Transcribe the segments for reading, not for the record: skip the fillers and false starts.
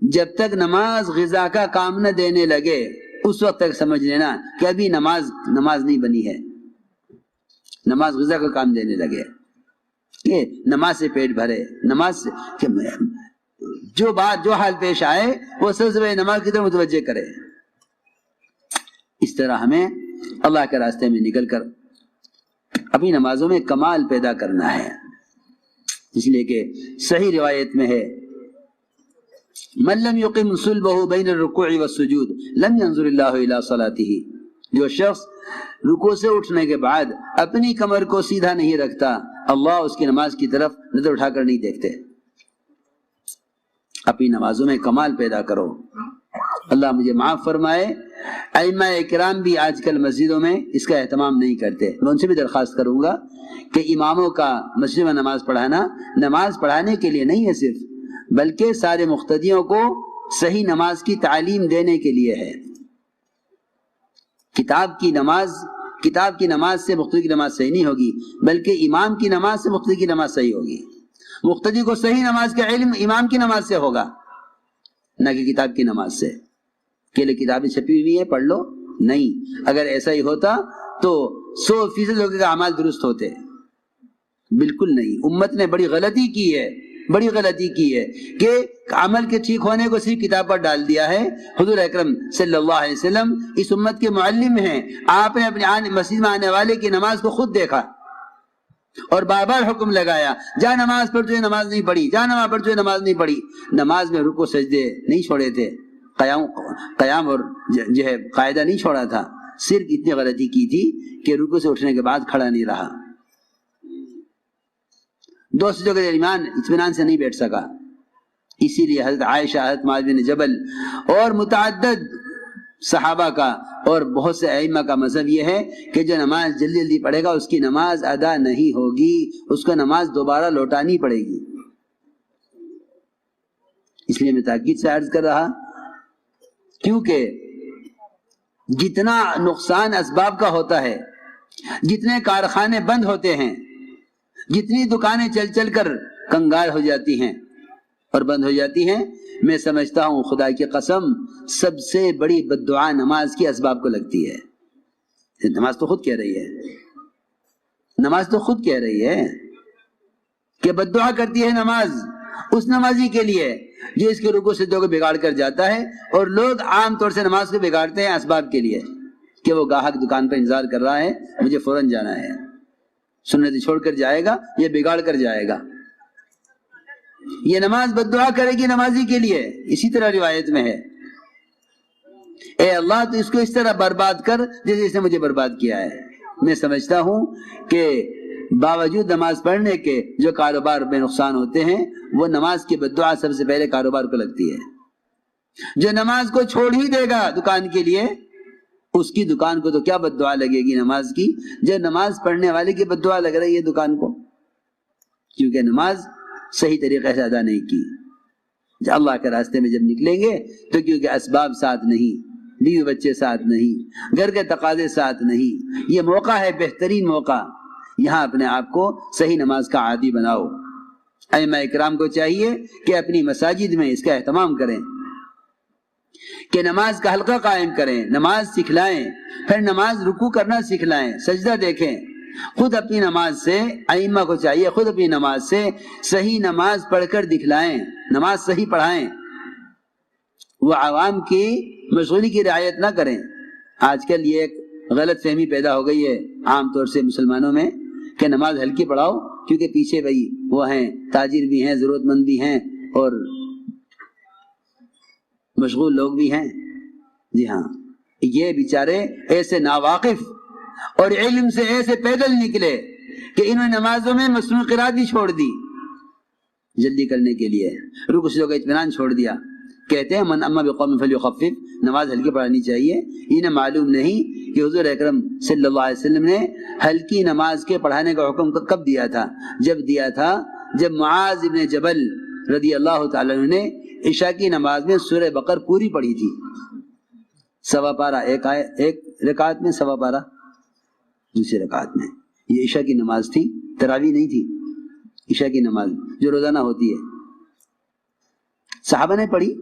جب تک نماز غذا کا کام نہ دینے لگے اس وقت تک سمجھ لینا کہ ابھی نماز نہیں بنی ہے. نماز غذا کا کام دینے لگے کہ نماز سے پیٹ بھرے، نماز سے جو بات جو حال پیش آئے وہ سب سے پہلے نماز کی طرف متوجہ کرے. اس طرح ہمیں اللہ کے راستے میں نکل کر اپنی نمازوں میں کمال پیدا کرنا ہے. اس لیے کہ صحیح روایت میں ہے من لم يقم صلبه بين الركوع والسجود لم ينظر الله الى صلاته. جو شخص رکوع سے اٹھنے کے بعد اپنی کمر کو سیدھا نہیں رکھتا اللہ اس کی نماز کی طرف نظر اٹھا کر نہیں دیکھتے. اپنی نمازوں میں کمال پیدا کرو. اللہ مجھے معاف فرمائے. ائمہ کرام بھی آج کل مسجدوں میں اس کا اہتمام نہیں کرتے. میں ان سے بھی درخواست کروں گا کہ اماموں کا مسجد میں نماز پڑھانا نماز پڑھانے کے لیے نہیں ہے صرف، بلکہ سارے مقتدیوں کو صحیح نماز کی تعلیم دینے کے لیے ہے. کتاب کی نماز سے مقتدی کی نماز صحیح نہیں ہوگی، بلکہ امام کی نماز سے مقتدی کی نماز صحیح ہوگی. مقتدی کو صحیح نماز کا علم امام کی نماز سے ہوگا، نہ کہ کتاب کی نماز سے. کہ لئے کتابیں چھپی ہوئی ہیں پڑھ لو، نہیں. اگر ایسا ہی ہوتا تو 100% لوگوں کے اعمال درست ہوتے. بالکل نہیں. امت نے بڑی غلطی کی ہے کہ عمل کے ٹھیک ہونے کو صرف کتاب پر ڈال دیا ہے. حضور اکرم صلی اللہ علیہ وسلم اس امت کے معلم ہیں. آپ نے اپنے مسجد میں آنے والے کی نماز کو خود دیکھا اور بار بار حکم لگایا جا نماز پڑھ، جو نماز نہیں پڑھی، جا نماز پڑھ، جو نماز نہیں پڑھی. نماز میں رکوع سجدے نہیں چھوڑے تھے، قیام اور جو ہے قاعدہ نہیں چھوڑا تھا. صرف اتنی غلطی کی تھی کہ رکوع سے اٹھنے کے بعد کھڑا نہیں رہا، دو سجدوں کے درمیان اطمینان سے نہیں بیٹھ سکا. اسی لیے حضرت عائشہ، حضرت معاذ بن جبل اور متعدد صحابہ کا اور بہت سے ائمہ کا مذہب یہ ہے کہ جو نماز جلدی جلدی پڑھے گا اس کی نماز ادا نہیں ہوگی، اس کو نماز دوبارہ لوٹانی پڑے گی. اس لیے میں تاکید سے عرض کر رہا، کیونکہ جتنا نقصان اسباب کا ہوتا ہے، جتنے کارخانے بند ہوتے ہیں، جتنی دکانیں چل چل کر کنگال ہو جاتی ہیں اور بند ہو جاتی ہیں، میں سمجھتا ہوں خدا کی قسم سب سے بڑی بددعا نماز کی اسباب کو لگتی ہے. نماز تو خود کہہ رہی ہے کہ بددعا کرتی ہے نماز اس نمازی کے لیے جو اس کے رکوع سجدوں کو بگاڑ کر جاتا ہے. اور لوگ عام طور سے نماز کو بگاڑتے ہیں اسباب کے لیے کہ وہ گاہک دکان پر انتظار کر رہا ہے، مجھے فوراً جانا ہے، سنت چھوڑ کر جائے گا، یہ بگاڑ کر جائے گا. یہ نماز بددعا کرے گی نمازی کے لیے. اسی طرح روایت میں ہے اے اللہ تو اس کو اس طرح برباد کر جیسے اس نے مجھے برباد کیا ہے. میں سمجھتا ہوں کہ باوجود نماز پڑھنے کے جو کاروبار میں نقصان ہوتے ہیں وہ نماز کی بددعا سب سے پہلے کاروبار کو لگتی ہے. جو نماز کو چھوڑ ہی دے گا دکان کے لیے اس کی دکان کو تو کیا بددعا لگے گی نماز کی، جو نماز پڑھنے والے کی بددعا لگ رہی ہے دکان کو، کیونکہ نماز صحیح طریقے سے ادا نہیں کی. جب اللہ کے راستے میں جب نکلیں گے تو کیونکہ اسباب ساتھ نہیں، بیوی بچے ساتھ نہیں، گھر کے تقاضے ساتھ نہیں، یہ موقع ہے بہترین موقع. یہاں اپنے آپ کو صحیح نماز کا عادی بناؤ. ائمہ اکرام کو چاہیے کہ اپنی مساجد میں اس کا اہتمام کریں، کہ نماز کا حلقہ قائم کریں، نماز سکھلائیں، پھر نماز رکوع کرنا سکھلائیں، سجدہ دیکھیں. خود اپنی نماز سے ائمہ کو چاہیے خود اپنی نماز سے صحیح نماز پڑھ کر دکھلائیں، نماز صحیح پڑھائیں. وہ عوام کی مشغولی کی رعایت نہ کریں. آج کل یہ ایک غلط فہمی پیدا ہو گئی ہے عام طور سے مسلمانوں میں کہ نماز ہلکی پڑھاؤ کیونکہ پیچھے بھائی وہ ہیں، تاجر بھی ہیں، ضرورت مند بھی ہیں اور مشغول لوگ بھی ہیں. جی ہاں، یہ بیچارے ایسے ناواقف اور علم سے ایسے پیدل نکلے کہ انہوں نے نمازوں میں مسنون قرات بھی چھوڑ دی جلدی کرنے کے لیے، رکوع سجدوں کا اطمینان چھوڑ دیا. کہتے ہیں من اما بقوم فلیخفف، نماز ہلکی پڑھانی چاہیے. انہیں معلوم نہیں کہ حضور اکرم صلی اللہ علیہ وسلم نے ہلکی نماز کے پڑھانے کا حکم کب دیا تھا؟ جب معاذ ابن جبل رضی اللہ تعالیٰ عنہ نے عشاء کی نماز میں سورہ بقر پوری پڑھی تھی، سوا پارہ ایک رکعت میں، سوا پارہ دوسری رکعت میں. یہ عشاء کی نماز تھی، تراویح نہیں تھی. عشاء کی نماز جو روزانہ ہوتی ہے صحابہ نے پڑھی،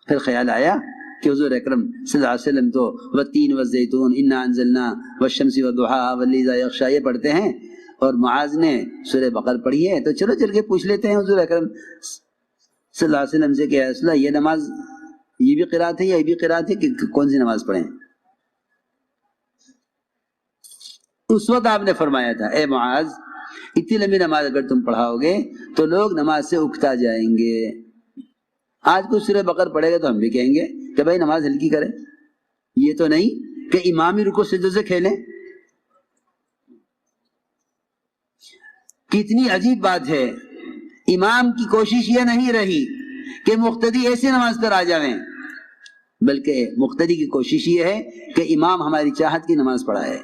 پھر خیال آیا کہ حضور اکرم صلی اللہ علیہ وسلم تو والتین والزیتون انا انزلنا والشمس والضحیٰ واللیل اذا یغشی یہ پڑھتے ہیں، اور معاذ نے سورہ بقرہ پڑھی ہے، تو چلو چل کے پوچھ لیتے ہیں حضور اکرم صلی اللہ علیہ وسلم سے کہ یا رسول اللہ یہ نماز یہ بھی قرات ہے یا یہ بھی قرات ہے کہ کون سی نماز پڑھیں؟ اس وقت آپ نے فرمایا تھا اے معاذ اتنی لمبی نماز اگر تم پڑھاؤ گے تو لوگ نماز سے اکتا جائیں گے۔ آج کوئی سورہ بقرہ پڑھے گا تو ہم بھی کہیں گے کہ بھائی نماز ہلکی کریں، یہ تو نہیں کہ امامی رکوع سجدوں سے کھیلیں۔ کتنی عجیب بات ہے، امام کی کوشش یہ نہیں رہی کہ مقتدی ایسی نماز پر آ جائیں، بلکہ مقتدی کی کوشش یہ ہے کہ امام ہماری چاہت کی نماز پڑھائے۔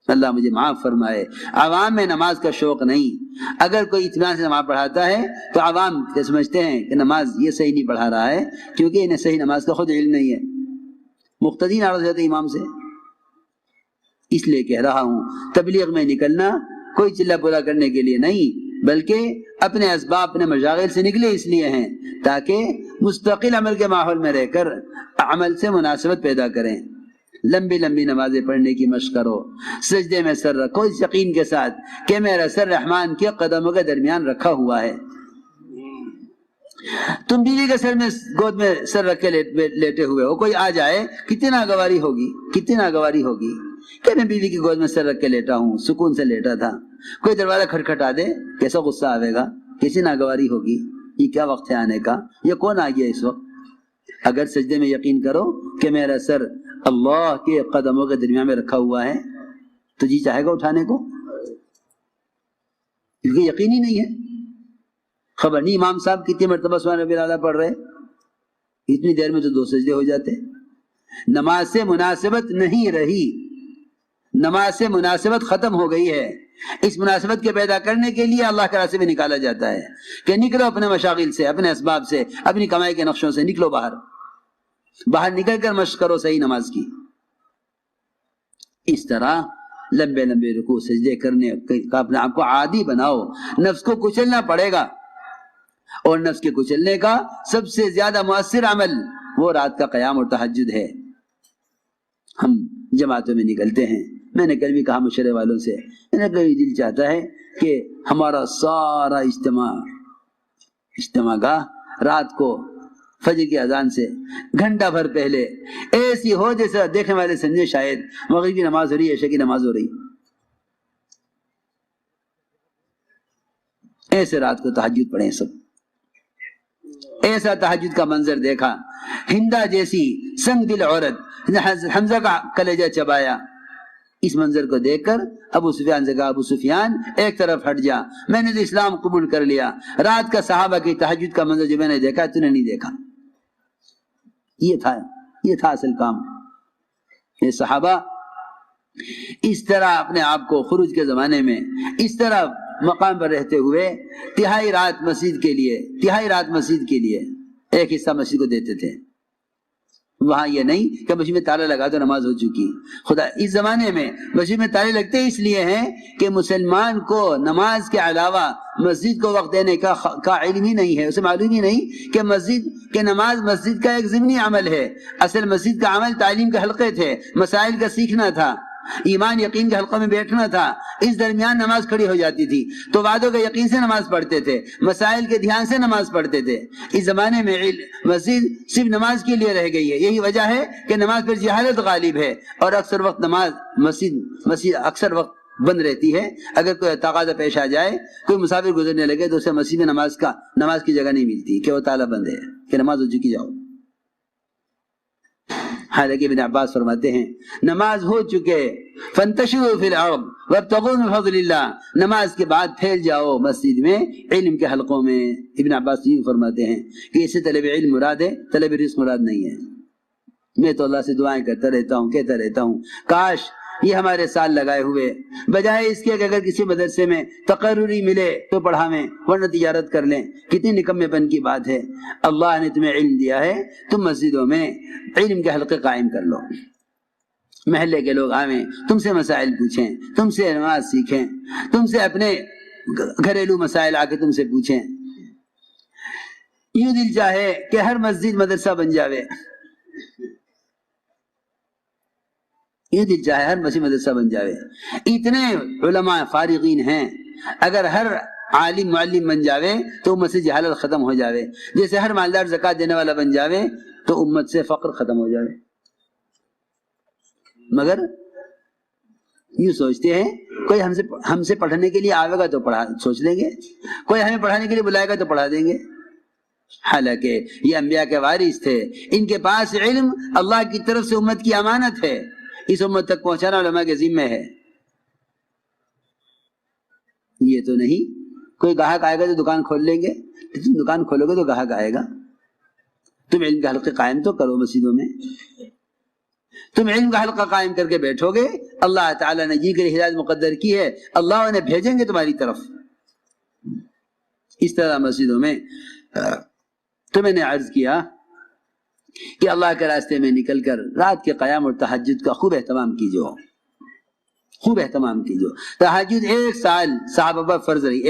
اللہ مجھے معاف فرمائے، عوام میں نماز کا شوق نہیں۔ اگر کوئی اطمینان سے نماز پڑھاتا ہے تو عوام سمجھتے ہیں کہ نماز یہ صحیح نہیں پڑھا رہا ہے، کیونکہ انہیں صحیح نماز کا خود علم نہیں ہے۔ مقتدی ناراض ہو جاتے امام سے۔ اس لیے کہہ رہا ہوں تبلیغ میں نکلنا کوئی چلا پلا کرنے کے لیے نہیں، بلکہ اپنے اسباب اپنے مشاغل سے نکلے اس لیے ہیں تاکہ مستقل عمل کے ماحول میں رہ کر عمل سے مناسبت پیدا کریں۔ لمبی لمبی نمازیں پڑھنے کی مشق کرو، سجدے میں سر رکھو اس یقین کے ساتھ کہ میرا سر رحمان کے قدموں کے درمیان رکھا ہوا ہے۔ تم بیوی کے سر میں گود میں سر رکھ کے لیٹے ہوئے ہو، کوئی آ جائے کتنی ناگواری ہوگی، کتنی ناگواری ہوگی کہ میں بیوی کی گود میں سر رکھ کے لیٹا ہوں، سکون سے لیٹا تھا، کوئی دروازہ کھٹکھٹا دے کیسا غصہ آئے گا، کیسی ناگواری ہوگی، یہ کیا وقت ہے آنے کا، یہ کون آ گیا اس وقت۔ اگر سجدے میں یقین کرو کہ میرا سر اللہ کے قدموں کے درمیان میں رکھا ہوا ہے تو جی چاہے گا اٹھانے کو، کیونکہ یقین ہی نہیں ہے۔ خبر نہیں امام صاحب کتنی مرتبہ سبحان ربی الاعلیٰ پڑھ رہے، اتنی دیر میں تو 2 سجدے ہو جاتے۔ نماز سے مناسبت نہیں رہی، نماز سے مناسبت ختم ہو گئی ہے۔ اس مناسبت کے پیدا کرنے کے لیے اللہ کے راستے میں نکالا جاتا ہے کہ نکلو اپنے مشاغل سے، اپنے اسباب سے، اپنی کمائی کے نقشوں سے نکلو باہر نکل کر مشق کرو صحیح نماز کی۔ اس طرح لمبے لمبے رکوع سجدے کرنے کا اپنے آپ کو عادی بناؤ۔ نفس کو کچلنا پڑے گا، اور نفس کے کچلنے کا سب سے زیادہ مؤثر عمل وہ رات کا قیام اور تہجد ہے۔ ہم جماعتوں میں نکلتے ہیں، میں نے کل بھی کہا مشورے والوں سے، میرا کبھی دل چاہتا ہے کہ ہمارا سارا اجتماع گاہ رات کو فجر کی اذان سے گھنٹہ بھر پہلے ایسی ہو جیسا دیکھنے والے سمجھے شاید مغرب کی نماز ہو رہی ہے، عشاء کی نماز ہو رہی، ایسے رات کو تہجد پڑھیں سب۔ ایسا تہجد کا منظر دیکھا، ہندا جیسی سنگ دل عورت حمزہ کا کلیجہ چبایا۔ اس منظر کو دیکھ کر ابو سفیان سے کہا ابو سفیان ایک طرف ہٹ جا، میں نے تو اسلام قبول کر لیا، رات کا صحابہ کی تہجد کا منظر جو میں نے دیکھا تو نے نہیں دیکھا۔ یہ تھا اصل کام۔ یہ صحابہ اس طرح اپنے آپ کو خروج کے زمانے میں اس طرح مقام پر رہتے ہوئے تہائی رات مسجد کے لیے ایک حصہ مسجد کو دیتے تھے۔ وہاں یہ نہیں کہ مسجد میں تالا لگا تو نماز ہو چکی۔ خدا اس زمانے میں مسجد میں تالے لگتے اس لیے ہیں کہ مسلمان کو نماز کے علاوہ مسجد کو وقت دینے کا علم ہی نہیں ہے، اسے معلوم ہی نہیں کہ نماز مسجد کا ایک ضمنی عمل ہے۔ اصل مسجد کا عمل تعلیم کے حلقے تھے، مسائل کا سیکھنا تھا، ایمان یقین کے حلقوں میں بیٹھنا تھا۔ اس درمیان نماز کھڑی ہو جاتی تھی تو وعدوں کے یقین سے نماز پڑھتے تھے، مسائل کے دھیان سے نماز پڑھتے تھے۔ اس زمانے میں مسجد صرف نماز کے لیے رہ گئی ہے، یہی وجہ ہے کہ نماز پر جہالت غالب ہے، اور اکثر وقت مسجد اکثر وقت بند رہتی ہے۔ اگر کوئی تقاضا پیش آ جائے، کوئی مسافر گزرنے لگے تو اسے مسجد میں نماز کی جگہ نہیں ملتی کہ وہ تالا بند ہے کہ نماز ہو چکی جاؤ۔ حالانکہ ابن عباس فرماتے ہیں نماز ہو چکے فانتشروا فی الارض وابتغوا من فضل اللہ، نماز کے بعد پھیل جاؤ مسجد میں علم کے حلقوں میں۔ ابن عباس یہ فرماتے ہیں کہ اسے طلب علم مراد ہے، طلب رزق مراد نہیں ہے۔ میں تو اللہ سے دعائیں کرتا رہتا ہوں، کہتا رہتا ہوں کاش یہ ہمارے سال لگائے ہوئے بجائے اس کے کہ اگر کسی مدرسے میں تقرری ملے تو پڑھاویں ورنہ تجارت کر لیں، کتنی نکمے پن کی بات ہے۔ اللہ نے تمہیں علم دیا ہے، تم مسجدوں میں علم کے حلقے قائم کر لو، محلے کے لوگ آویں، تم سے مسائل پوچھیں، تم سے نماز سیکھیں، تم سے اپنے گھریلو مسائل آ کے تم سے پوچھیں۔ یوں دل چاہے کہ ہر مسجد مدرسہ بن جاوے، یہ دل چاہے ہر مسجد مدرسہ بن جاوے. اتنے علماء فارغین ہیں، اگر ہر عالم معلم بن جاوے تو امت سے جہالت ختم ہو جاوے. جیسے ہر مالدار زکات دینے والا بن جاوے تو امت سے فقر ختم ہو جاوے. مگر یوں سوچتے ہیں کوئی ہم سے پڑھنے کے لیے آئے گا تو سوچ لیں گے، کوئی ہمیں پڑھانے کے لیے بلائے گا تو پڑھا دیں گے. حالانکہ یہ انبیاء کے وارث تھے، ان کے پاس علم اللہ کی طرف سے امت کی امانت ہے، اس امت تک پہنچانا علماء کے ذمہ ہے. یہ تو نہیں کوئی گاہک آئے گا تو دکان کھول لیں گے. تم دکان کھولو گے تو گاہک آئے گا. تم علم کا حلقہ قائم تو کرو مسجدوں میں. تم علم کا حلقہ قائم کر کے بیٹھو گے، اللہ تعالیٰ نے جی کے لیے ہدایت مقدر کی ہے، اللہ انہیں بھیجیں گے تمہاری طرف. اس طرح مسجدوں میں تو میں نے عرض کیا کہ اللہ کے راستے میں نکل کر رات کے قیام اور تہجد کا خوب اہتمام کیجو، خوب اہتمام کیجو. تہجد 1 سال صحابہ پر فرض رہی،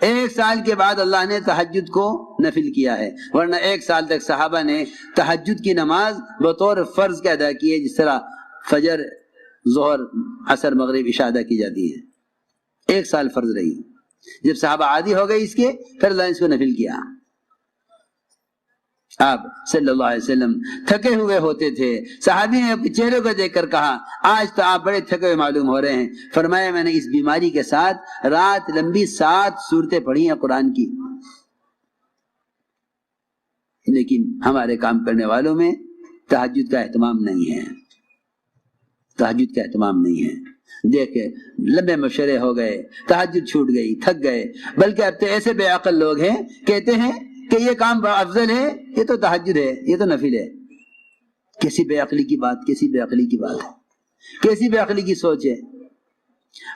1 سال کے بعد اللہ نے تہجد کو نفل کیا ہے، ورنہ 1 سال تک صحابہ نے تہجد کی نماز بطور فرض کے ادا کی ہے، جس طرح فجر، ظہر، عصر، مغرب، عشاء ادا کی جاتی ہے. 1 سال فرض رہی. جب صحابہ عادی ہو گئے اس کے، پھر اللہ نے اس کو نفل کیا. آپ صلی اللہ علیہ وسلم تھکے ہوئے ہوتے تھے. صحابی نے اپنے چہرے کو دیکھ کر کہا آج تو آپ بڑے تھکے ہوئے معلوم ہو رہے ہیں. فرمایا میں نے اس بیماری کے ساتھ رات لمبی 7 سورتیں پڑھی ہیں قرآن کی. لیکن ہمارے کام کرنے والوں میں تہجد کا اہتمام نہیں ہے، تہجد کا اہتمام نہیں ہے. دیکھے لمبے مشورے ہو گئے، تہجد چھوٹ گئی، تھک گئے. بلکہ اب تو ایسے بے عقل لوگ ہیں کہتے ہیں کہ یہ کام بڑا افضل ہے، یہ تو تہجد ہے، یہ تو نفل ہے. کیسی بے عقلی کی بات، کیسی بے عقلی کی بات ہے، کیسی بے عقلی کی سوچ ہے.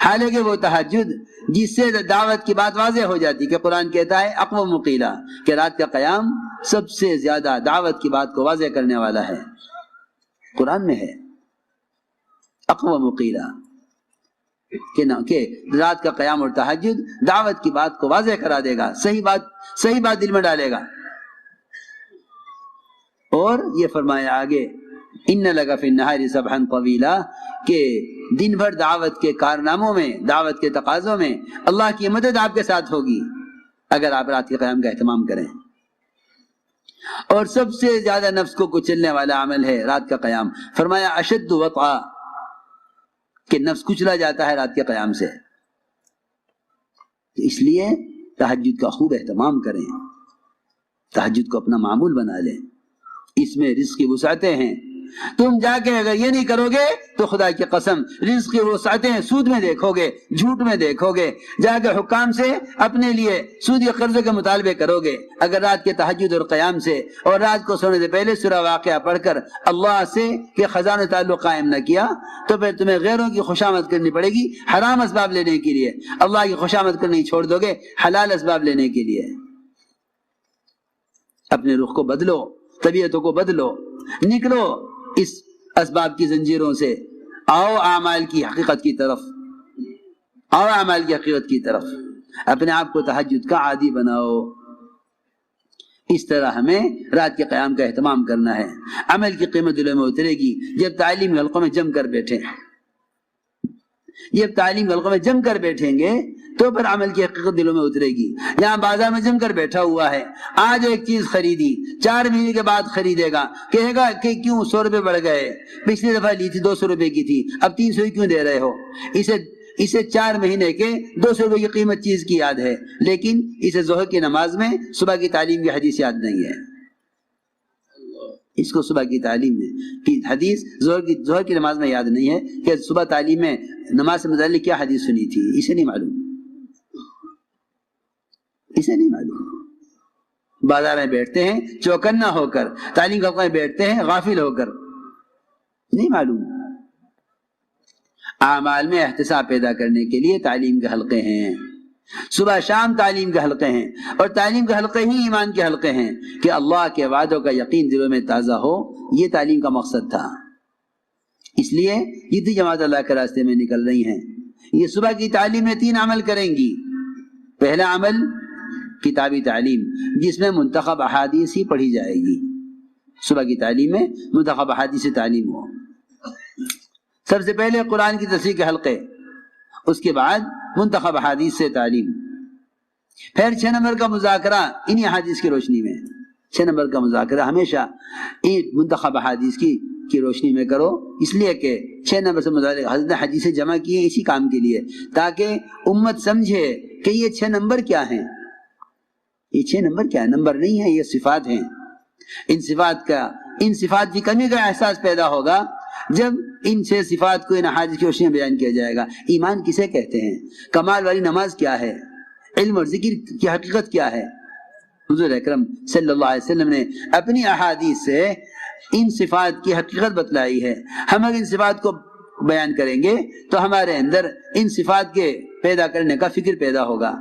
حالانکہ وہ تہجد جس سے دعوت کی بات واضح ہو جاتی کہ قرآن کہتا ہے اقوم مقیلہ، کہ رات کا قیام سب سے زیادہ دعوت کی بات کو واضح کرنے والا ہے. قرآن میں ہے اقوم مقیلہ کہ رات کا قیام اور تہجد دعوت کی بات کو واضح کرا دے گا، صحیح بات دل میں ڈالے گا. اور یہ فرمایا آگے ان لک فی النہار سبحا طویلا، کہ دن بھر دعوت کے کارناموں میں، دعوت کے تقاضوں میں اللہ کی مدد آپ کے ساتھ ہوگی اگر آپ رات کے قیام کا اہتمام کریں. اور سب سے زیادہ نفس کو کچلنے والا عمل ہے رات کا قیام. فرمایا اشد وطئا، کہ نفس کچلا جاتا ہے رات کے قیام سے. اس لیے تہجد کا خوب اہتمام کریں، تہجد کو اپنا معمول بنا لیں. اس میں رزق کی وسعتیں ہیں. تم جا کے اگر یہ نہیں کرو گے تو خدا کی قسم رزق کی وسعتیں سود میں دیکھو گے، جھوٹ میں دیکھو گے. جا کے حکام سے اپنے لیے سودی قرضے کے مطالبے کرو گے. اگر رات کے تہجد اور قیام سے اور رات کو سونے سے پہلے سورہ واقعہ پڑھ کر اللہ سے کہ خزانہ تعلق قائم نہ کیا تو پھر تمہیں غیروں کی خوشامد کرنی پڑے گی حرام اسباب لینے کے لیے. اللہ کی خوشامد کرنی چھوڑ دو گے حلال اسباب لینے کے لیے. اپنے رخ کو بدلو، طبیعتوں کو بدلو، نکلو اس اسباب کی زنجیروں سے، آؤ اعمال کی حقیقت کی طرف، آؤ اعمال کی حقیقت کی طرف. اپنے آپ کو تہجد کا عادی بناؤ. اس طرح ہمیں رات کے قیام کا اہتمام کرنا ہے. عمل کی قیمت دلوں میں اترے گی جب تعلیم حلقوں میں جم کر بیٹھیں. جب تعلیم حلقوں میں جم کر بیٹھیں گے تو پھر عمل کی حقیقت دلوں میں اترے گی. یہاں بازار میں جم کر بیٹھا ہوا ہے، آج ایک چیز خریدی، 4 مہینے کے بعد خریدے گا، کہے گا کہ کیوں 100 روپے بڑھ گئے، پچھلی دفعہ لی تھی 200 روپے کی تھی، اب 300 کیوں دے رہے ہو. اسے 4 مہینے کے 200 روپے کی قیمت چیز کی یاد ہے، لیکن اسے ظہر کی نماز میں صبح کی تعلیم کی حدیث یاد نہیں ہے. اس کو صبح کی تعلیم میں کی حدیث ظہر کی نماز میں یاد نہیں ہے کہ صبح تعلیم میں نماز سے متعلق کیا حدیث سنی تھی. اسے نہیں معلوم، اسے نہیں معلوم. بازار میں بیٹھتے ہیں چوکنا ہو کر، تعلیم کے حلقے میں بیٹھتے ہیں غافل ہو کر، نہیں معلوم. اعمال میں احتساب پیدا کرنے کے لیے تعلیم کے حلقے ہیں، صبح شام تعلیم کے حلقے ہیں، اور تعلیم کے حلقے ہی ایمان کے حلقے ہیں کہ اللہ کے وعدوں کا یقین دلوں میں تازہ ہو. یہ تعلیم کا مقصد تھا. اس لیے جتنی جماعت اللہ کے راستے میں نکل رہی ہیں یہ صبح کی تعلیم میں 3 عمل کریں گی. پہلا عمل کتابی تعلیم جس میں منتخب احادیث ہی پڑھی جائے گی. صبح کی تعلیم میں منتخب احادیث سے تعلیم ہو. سب سے پہلے قرآن کی تفسیر کے حلقے، اس کے بعد منتخب احادیث سے تعلیم. پھر 6 نمبر کا مذاکرہ انہی احادیث کی روشنی میں. 6 نمبر کا مذاکرہ ہمیشہ ان منتخب احادیث کی روشنی میں کرو، اس لیے کہ 6 نمبر سے مذاکرہ حضرت نے حدیثیں جمع کی ہیں اسی کام کے لیے، تاکہ امت سمجھے کہ یہ 6 نمبر کیا ہیں. یہ 6 نمبر کیا ہے؟ نمبر نہیں ہے، یہ صفات ہیں. ان صفات کی کمی کا احساس پیدا ہوگا جب ان 6 صفات کو ان احادیث کی روشنی میں بیان کیا جائے گا. ایمان کسے کہتے ہیں؟ کمال والی نماز کیا ہے؟ علم اور ذکر کی حقیقت کیا ہے؟ حضور اکرم صلی اللہ علیہ وسلم نے اپنی احادیث سے ان صفات کی حقیقت بتلائی ہے. ہم اگر ان صفات کو بیان کریں گے تو ہمارے اندر ان صفات کے پیدا کرنے کا فکر پیدا ہوگا.